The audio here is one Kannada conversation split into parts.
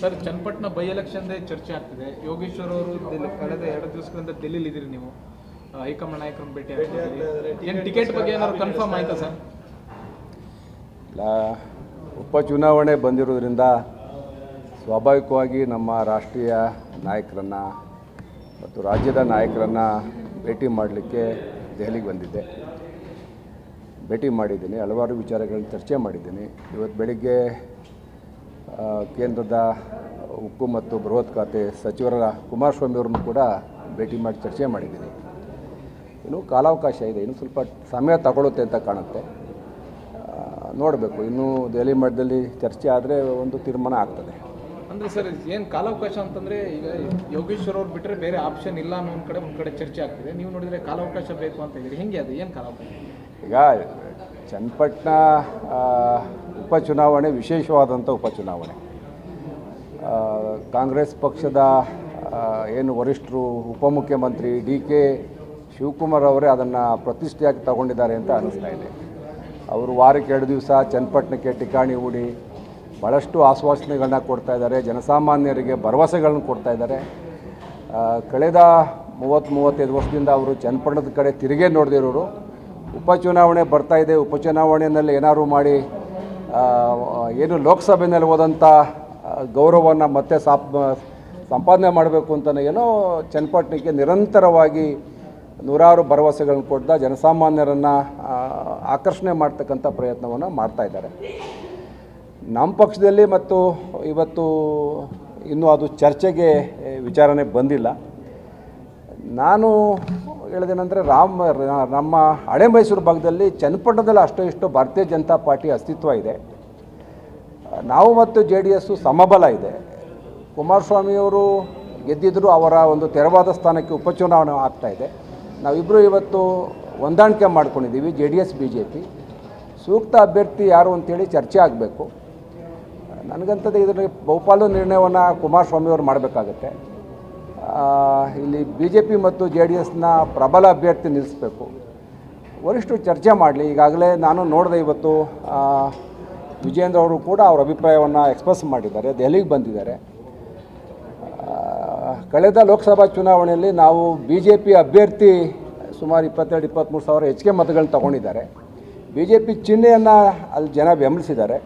ಸರ್, ಚನ್ನಪಟ್ಟಣ ಬೈ ಎಲೆಕ್ಷನ್ ಚರ್ಚೆ ಆಗ್ತಿದೆ. ಯೋಗೇಶ್ವರ್ ಅವರು ಕಳೆದ 2 ದಿವಸಗಳಿಂದ ಡೆಲ್ಲಿಲಿ ಇದ್ದೀರಿ. ನೀವು ಹೈಕಮಾಂಡ್ ನಾಯಕರನ್ನು ಭೇಟಿ ಆಗ್ತಿದ್ದೀರಿ. ಟಿಕೆಟ್ ಬಗ್ಗೆ ಏನಾದ್ರು ಕನ್ಫರ್ಮ್ ಆಯ್ತಾ ಸರ್? ಉಪಚುನಾವಣೆ ಬಂದಿರೋದ್ರಿಂದ ಸ್ವಾಭಾವಿಕವಾಗಿ ನಮ್ಮ ರಾಷ್ಟ್ರೀಯ ನಾಯಕರನ್ನು ಮತ್ತು ರಾಜ್ಯದ ನಾಯಕರನ್ನು ಭೇಟಿ ಮಾಡಲಿಕ್ಕೆ ದೆಹಲಿಗೆ ಬಂದಿದ್ದೆ. ಭೇಟಿ ಮಾಡಿದ್ದೀನಿ, ಹಲವಾರು ವಿಚಾರಗಳನ್ನು ಚರ್ಚೆ ಮಾಡಿದ್ದೀನಿ. ಇವತ್ತು ಬೆಳಿಗ್ಗೆ ಕೇಂದ್ರದ ಉಕ್ಕು ಮತ್ತು ಬೃಹತ್ ಖಾತೆ ಸಚಿವರ ಕುಮಾರಸ್ವಾಮಿ ಅವ್ರನ್ನು ಕೂಡ ಭೇಟಿ ಮಾಡಿ ಚರ್ಚೆ ಮಾಡಿದ್ದೀನಿ. ಇನ್ನೂ ಕಾಲಾವಕಾಶ ಇದೆ, ಇನ್ನೂ ಸ್ವಲ್ಪ ಸಮಯ ತಗೊಳ್ಳುತ್ತೆ ಅಂತ ಕಾಣುತ್ತೆ. ನೋಡಬೇಕು, ಇನ್ನೂ ದೆಹಲಿ ಮಟ್ಟದಲ್ಲಿ ಚರ್ಚೆ ಆದರೆ ಒಂದು ತೀರ್ಮಾನ ಆಗ್ತದೆ. ಅಂದರೆ ಸರ್, ಏನು ಕಾಲಾವಕಾಶ ಅಂತಂದರೆ ಈಗ ಯೋಗೇಶ್ವರ್ ಅವ್ರು ಬಿಟ್ಟರೆ ಬೇರೆ ಆಪ್ಷನ್ ಇಲ್ಲ ಅನ್ನೋ ಒಂದು ಕಡೆ ಚರ್ಚೆ ಆಗ್ತಿದೆ. ನೀವು ನೋಡಿದರೆ ಕಾಲಾವಕಾಶ ಬೇಕು ಅಂತ ಇದ್ದೀರಿ. ಹೆಂಗೆ ಅದು ಏನು ಕಾಲಾವಕಾಶ? ಈಗ ಚನ್ನಪಟ್ಟಣ ಉಪಚುನಾವಣೆ ವಿಶೇಷವಾದಂಥ ಉಪಚುನಾವಣೆ. ಕಾಂಗ್ರೆಸ್ ಪಕ್ಷದ ಏನು ವರಿಷ್ಠರು, ಉಪಮುಖ್ಯಮಂತ್ರಿ DK ಶಿವಕುಮಾರ್ ಅವರೇ ಅದನ್ನು ಪ್ರತಿಷ್ಠೆಯಾಗಿ ತಗೊಂಡಿದ್ದಾರೆ ಅಂತ ಅನ್ನಿಸ್ತಾ ಇದೆ. ಅವರು ವಾರಕ್ಕೆ 2 ದಿವಸ ಚನ್ನಪಟ್ಟಣಕ್ಕೆ ಠಿಕಾಣಿ ಹೂಡಿ ಭಾಳಷ್ಟು ಆಶ್ವಾಸನೆಗಳನ್ನ ಕೊಡ್ತಾ ಇದ್ದಾರೆ, ಜನಸಾಮಾನ್ಯರಿಗೆ ಭರವಸೆಗಳನ್ನು ಕೊಡ್ತಾ ಇದ್ದಾರೆ. ಕಳೆದ 30-35 ವರ್ಷದಿಂದ ಅವರು ಚನ್ನಪಟ್ಟಣದ ಕಡೆ ತಿರುಗೇ ನೋಡಿದಿರೋರು. ಉಪಚುನಾವಣೆ ಬರ್ತಾಯಿದೆ, ಉಪಚುನಾವಣೆಯಲ್ಲಿ ಏನಾದ್ರು ಮಾಡಿ ಏನು ಲೋಕಸಭೆಯಲ್ಲಿ ಹೋದಂಥ ಗೌರವವನ್ನು ಮತ್ತೆ ಸಂಪಾದನೆ ಮಾಡಬೇಕು ಅಂತ ಏನೋ ಚನ್ನಪಟ್ಟಣಕ್ಕೆ ನಿರಂತರವಾಗಿ ನೂರಾರು ಭರವಸೆಗಳನ್ನು ಕೊಡ್ದ ಜನಸಾಮಾನ್ಯರನ್ನು ಆಕರ್ಷಣೆ ಮಾಡ್ತಕ್ಕಂಥ ಪ್ರಯತ್ನವನ್ನು ಮಾಡ್ತಾಯಿದ್ದಾರೆ. ನಮ್ಮ ಪಕ್ಷದಲ್ಲಿ ಮತ್ತು ಇವತ್ತು ಇನ್ನೂ ಅದು ಚರ್ಚೆಗೆ ವಿಚಾರಣೆ ಬಂದಿಲ್ಲ. ನಾನು ಹೇಳಿದೇನೆಂದರೆ ನಮ್ಮ ಹಳೆ ಮೈಸೂರು ಭಾಗದಲ್ಲಿ ಚನ್ನಪಟ್ಟಣದಲ್ಲಿ ಅಷ್ಟೋ ಇಷ್ಟೋ ಭಾರತೀಯ ಜನತಾ ಪಾರ್ಟಿ ಅಸ್ತಿತ್ವ ಇದೆ. ನಾವು ಮತ್ತು JDS ಸಮಬಲ ಇದೆ. ಕುಮಾರಸ್ವಾಮಿಯವರು ಗೆದ್ದಿದ್ದರೂ ಅವರ ಒಂದು ತೆರವಾದ ಸ್ಥಾನಕ್ಕೆ ಉಪಚುನಾವಣೆ ಆಗ್ತಾಯಿದೆ. ನಾವಿಬ್ಬರು ಇವತ್ತು ಹೊಂದಾಣಿಕೆ ಮಾಡ್ಕೊಂಡಿದ್ದೀವಿ, JDS BJP. ಸೂಕ್ತ ಅಭ್ಯರ್ಥಿ ಯಾರು ಅಂತೇಳಿ ಚರ್ಚೆ ಆಗಬೇಕು. ನನಗಂತದ್ದು ಇದರ ಬಹುಪಾಲು ನಿರ್ಣಯವನ್ನು ಕುಮಾರಸ್ವಾಮಿಯವರು ಮಾಡಬೇಕಾಗತ್ತೆ. ಇಲ್ಲಿ BJP ಮತ್ತು JDSನ ಪ್ರಬಲ ಅಭ್ಯರ್ಥಿ ನಿಲ್ಲಿಸಬೇಕು. ವರಿಷ್ಠರು ಚರ್ಚೆ ಮಾಡಲಿ. ಈಗಾಗಲೇ ನಾನು ನೋಡಿದೆ, ಇವತ್ತು ವಿಜೇಂದ್ರ ಅವರು ಕೂಡ ಅವರ ಅಭಿಪ್ರಾಯವನ್ನು ಎಕ್ಸ್ಪ್ರೆಸ್ ಮಾಡಿದ್ದಾರೆ, ದೆಹಲಿಗೆ ಬಂದಿದ್ದಾರೆ. ಕಳೆದ ಲೋಕಸಭಾ ಚುನಾವಣೆಯಲ್ಲಿ ನಾವು BJP ಅಭ್ಯರ್ಥಿ ಸುಮಾರು 22-23 ಸಾವಿರ ಹೆಚ್ಚಿಗೆ ಮತಗಳನ್ನ ತಗೊಂಡಿದ್ದಾರೆ. BJP ಚಿಹ್ನೆಯನ್ನು ಅಲ್ಲಿ ಜನ ಬೆಂಬಲಿಸಿದ್ದಾರೆ.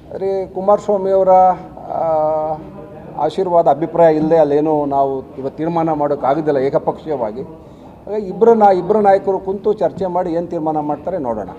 ಆದರೆ ಕುಮಾರಸ್ವಾಮಿಯವರ ಆಶೀರ್ವಾದ ಅಭಿಪ್ರಾಯ ಇಲ್ಲದೆ ಅಲ್ಲೇನೂ ನಾವು ಇವತ್ತು ತೀರ್ಮಾನ ಮಾಡೋಕ್ಕಾಗೋದಿಲ್ಲ ಏಕಪಕ್ಷೀಯವಾಗಿ. ಹಾಗಾಗಿ ಇಬ್ಬರು ನಾಯಕರು ಕುಂತು ಚರ್ಚೆ ಮಾಡಿ ಏನು ತೀರ್ಮಾನ ಮಾಡ್ತಾರೆ ನೋಡೋಣ.